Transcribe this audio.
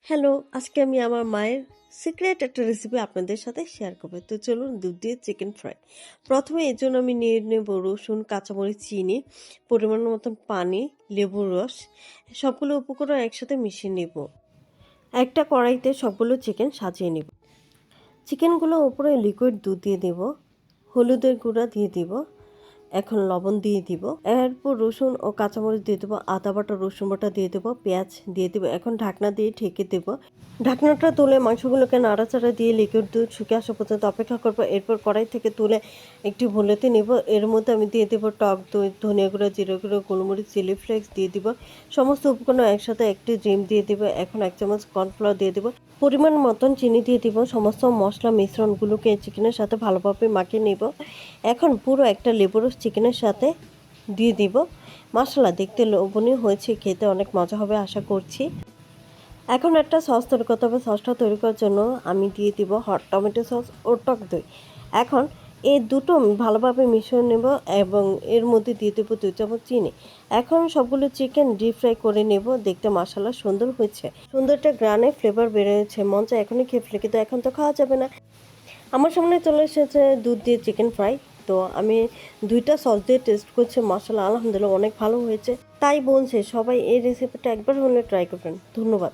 Hello, আজকে আমি আমার মায়ের সিক্রেট একটা রেসিপি আপনাদের সাথে শেয়ার করবো। তো চলুন দুধ দিয়ে চিকেন ফ্রাই। প্রথমে এর জন্য আমি নিয়ে নেব রসুন, কাঁচামরিচ, চিনি, পরিমাণ মতন পানি, লেবুর রস, সবগুলো উপকরণ একসাথে মিশিয়ে নেব। একটা কড়াইতে সবগুলো চিকেন সাজিয়ে নেব। চিকেনগুলো উপরে লিকুইড দুধ দিয়ে দেব, হলুদের গুঁড়া দিয়ে দিব, এখন লবণ দিয়ে দিব, এরপর রসুন ও কাঁচামরিচ দিয়ে দেবো, আদা বাটা, রসুন বাটা দিয়ে দেবো, পেঁয়াজ দিয়ে দেবো। এখন ঢাকনা দিয়ে ঢেকে দেবো। ঢাকনাটা তুলে মাংসগুলোকে নাড়াচাড়া দিয়ে লিকুইড দুধ শুকিয়ে আসা পর্যন্ত অপেক্ষা করবো। এরপর কড়াই থেকে তুলে একটি ভুলেতে নেব। এর মধ্যে আমি দিয়ে দেবো টক দই, ধনিয়া গুঁড়ো, জিরা গুঁড়ো, গোলমরিচ, চিলি ফ্লেক্স দিয়ে দিব। সমস্ত উপকরণ একসাথে একটি ডিম দিয়ে দিব। এখন 1 চামচ কর্নফ্লাওয়ার দিয়ে দেবো। পরিমাণ মতন চিনি দিয়ে দিব। সমস্ত মশলা মিশ্রণগুলোকে চিকেনের সাথে ভালোভাবে মাখিয়ে নেব। এখন পুরো একটা লেবুর রস চিকেনের সাথে দিয়ে দিব। মাশাআল্লাহ, দেখতে লোভনীয় হয়েছে, খেতে অনেক মজা হবে আশা করছি। এখন একটা সস তৈরি করতে হবে। সসটা তৈরি করার জন্য আমি দিয়ে দিব হট টমেটো সস ও টক দই। এখন এই দুটো ভালোভাবে মিশিয়ে নেব এবং এর মধ্যে দিয়ে দেবো 2 চামচ চিনি। এখন সবগুলো চিকেন ডিপ ফ্রাই করে নেব। দেখতে মাশাআল্লাহ সুন্দর হয়েছে, সুন্দর একটা গ্রানে ফ্লেভার বেরিয়েছে। মন চায় এখনই খেয়ে ফেলে, কিন্তু এখন তো খাওয়া যাবে না। আমার সামনে চলে এসেছে দুধ দিয়ে চিকেন ফ্রাই। তো আমি 2টা সস দিয়ে টেস্ট করছি, মাশাআল্লাহ আলহামদুলিল্লাহ অনেক ভালো হয়েছে। তাই বলছে সবাই এই রেসিপিটা একবার হলে ট্রাই করবেন। ধন্যবাদ।